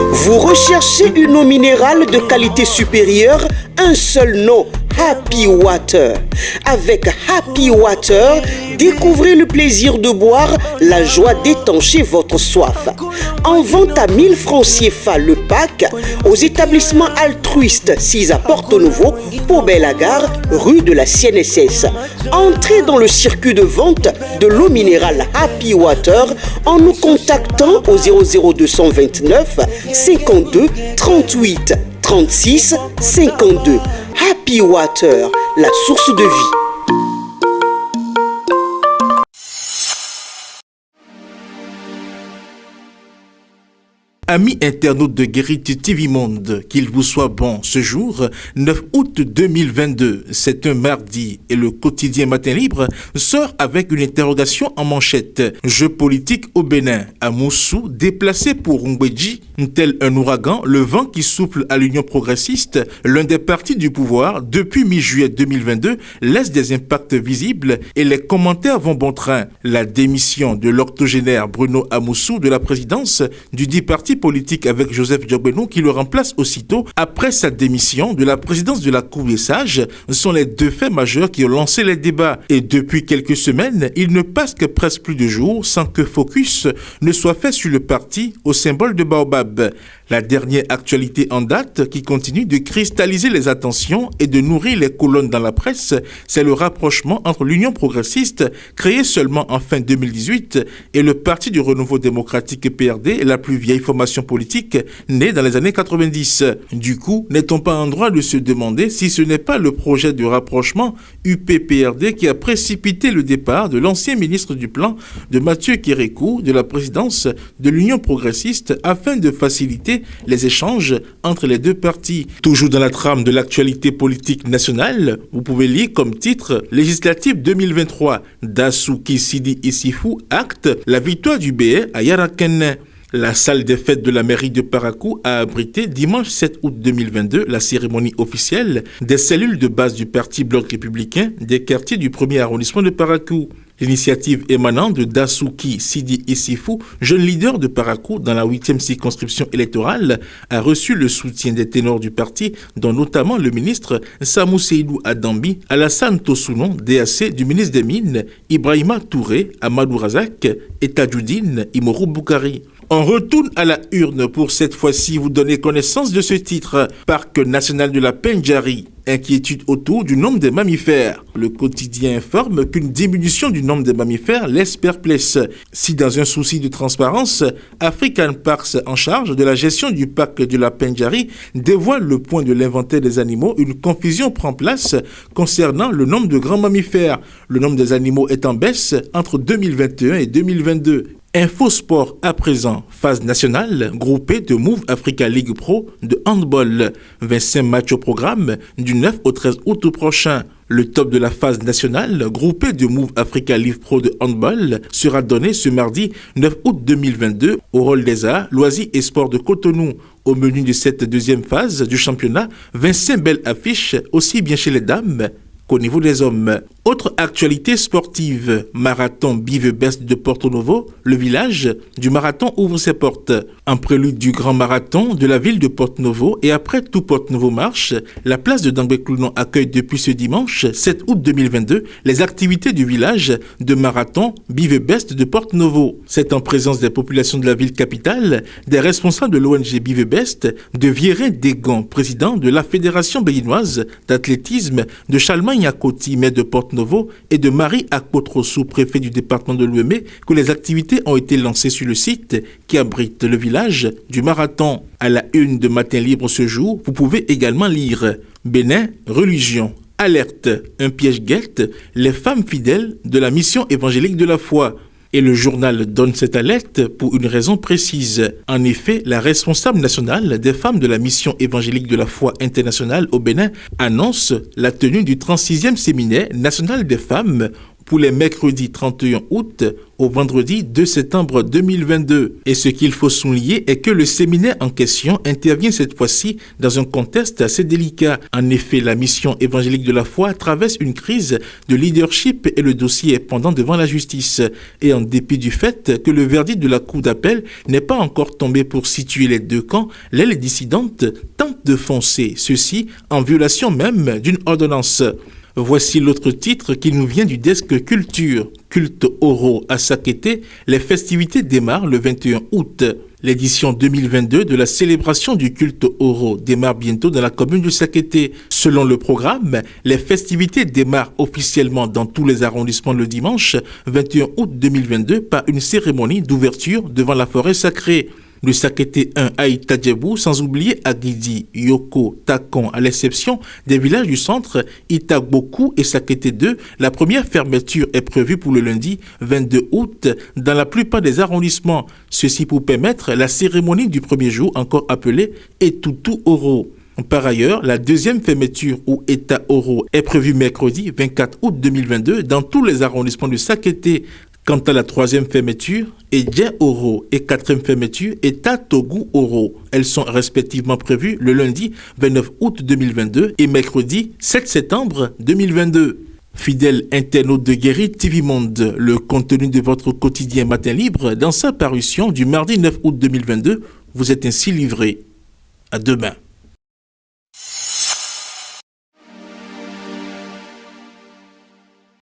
Vous recherchez une eau minérale de qualité supérieure? Un seul nom, Happy Water. Avec Happy Water, découvrez le plaisir de boire, la joie d'étancher votre soif. En vente à 1000 francs CFA le pack aux établissements altruistes 6 à Porto-Novo, Pau-Belle-Gare, rue de la CNSS. Entrez dans le circuit de vente de l'eau minérale Happy Water en nous contactant au 00229 52 38 36 52. Happy Water, la source de vie. Amis internautes de Guérite TV Monde, qu'il vous soit bon ce jour, 9 août 2022, c'est un mardi et le quotidien Matin Libre sort avec une interrogation en manchette. Jeu politique au Bénin, à Moussou, déplacé pour Ngwedji, tel un ouragan, le vent qui souffle à l'Union progressiste, l'un des partis du pouvoir, depuis mi-juillet 2022, laisse des impacts visibles et les commentaires vont bon train. La démission de l'octogénaire Bruno Amoussou de la présidence du dit parti politique avec Joseph Diogbenou qui le remplace aussitôt après sa démission de la présidence de la Cour des sages sont les deux faits majeurs qui ont lancé les débats. Et depuis quelques semaines, il ne passe que presque plus de jours sans que focus ne soit fait sur le parti au symbole de Baobab. La dernière actualité en date qui continue de cristalliser les attentions et de nourrir les colonnes dans la presse, c'est le rapprochement entre l'Union progressiste, créée seulement en fin 2018, et le Parti du renouveau démocratique PRD, la plus vieille formation politique née dans les années 90. Du coup, n'est-on pas en droit de se demander si ce n'est pas le projet de rapprochement UP-PRD qui a précipité le départ de l'ancien ministre du Plan de Mathieu Kérékou de la présidence de l'Union progressiste afin de faciliter les échanges entre les deux partis. Toujours dans la trame de l'actualité politique nationale, vous pouvez lire comme titre « Législative 2023, Dassouki Sidi Issifou acte la victoire du BR à Yarakene ». La salle des fêtes de la mairie de Parakou a abrité dimanche 7 août 2022 la cérémonie officielle des cellules de base du Parti Bloc républicain des quartiers du 1er arrondissement de Parakou. L'initiative émanant de Dassouki Sidi Issifou, jeune leader de Parakou dans la 8e circonscription électorale, a reçu le soutien des ténors du parti, dont notamment le ministre Samou Seydou Adambi, Alassane Tossounon, DAC du ministre des Mines, Ibrahima Touré, Amadou Razak et Tadjoudine Imorou Boukari. On retourne à la urne pour cette fois-ci vous donner connaissance de ce titre. Parc national de la Pendjari. Inquiétude autour du nombre des mammifères. Le quotidien informe qu'une diminution du nombre des mammifères laisse perplexe. Si dans un souci de transparence, African Parks en charge de la gestion du parc de la Pendjari dévoile le point de l'inventaire des animaux, une confusion prend place concernant le nombre de grands mammifères. Le nombre des animaux est en baisse entre 2021 et 2022. Infosport à présent, phase nationale, groupée de Move Africa League Pro de handball. 25 matchs au programme du 9 au 13 août prochain. Le top de la phase nationale, groupé de Move Africa League Pro de handball, sera donné ce mardi 9 août 2022 au Rôle des Arts, Loisirs et Sports de Cotonou. Au menu de cette deuxième phase du championnat, 25 belles affiches, aussi bien chez les dames qu'au niveau des hommes. Autre actualité sportive, marathon Bivebest de Porto-Novo, le village du marathon ouvre ses portes. En prélude du grand marathon de la ville de Porto-Novo et après tout Porto-Novo marche, la place de Dambé-Clounon accueille depuis ce dimanche 7 août 2022 les activités du village de marathon Bivebest de Porto-Novo. C'est en présence des populations de la ville capitale, des responsables de l'ONG Bivebest, de Viérin Desgons, président de la Fédération béninoise d'athlétisme, de Chalmagne-Akoti, maire de Porto-Novo, et de Marie Akpotrossou, préfet du département de l'Ouémé, que les activités ont été lancées sur le site qui abrite le village du marathon. À la une de Matin Libre ce jour, vous pouvez également lire Bénin, religion, alerte, un piège guette les femmes fidèles de la mission évangélique de la foi. Et le journal donne cette alerte pour une raison précise. En effet, la responsable nationale des femmes de la mission évangélique de la foi internationale au Bénin annonce la tenue du 36e séminaire national des femmes pour les mercredis 31 août au vendredi 2 septembre 2022. Et ce qu'il faut souligner est que le séminaire en question intervient cette fois-ci dans un contexte assez délicat. En effet, la mission évangélique de la foi traverse une crise de leadership et le dossier est pendant devant la justice. Et en dépit du fait que le verdict de la cour d'appel n'est pas encore tombé pour situer les deux camps, l'aile dissidente tente de foncer, ceci en violation même d'une ordonnance. Voici l'autre titre qui nous vient du desk culture. Culte Oro à Sakété, les festivités démarrent le 21 août. L'édition 2022 de la célébration du culte Oro démarre bientôt dans la commune de Sakété. Selon le programme, les festivités démarrent officiellement dans tous les arrondissements le dimanche 21 août 2022 par une cérémonie d'ouverture devant la forêt sacrée. Le Sakété 1 à Itadjebou, sans oublier Agidi, Yoko, Takon, à l'exception des villages du centre, Itagboku et Sakété 2, la première fermeture est prévue pour le lundi 22 août dans la plupart des arrondissements. Ceci pour permettre la cérémonie du premier jour, encore appelée Etutu Oro. Par ailleurs, la deuxième fermeture ou Eta Oro est prévue mercredi 24 août 2022 dans tous les arrondissements de Sakété. Quant à la troisième fermeture, Edja Oro et quatrième fermeture, Eta Togu Oro. Elles sont respectivement prévues le lundi 29 août 2022 et mercredi 7 septembre 2022. Fidèles internautes de Guérit TV Monde, le contenu de votre quotidien Matin Libre dans sa parution du mardi 9 août 2022 vous est ainsi livré. À demain.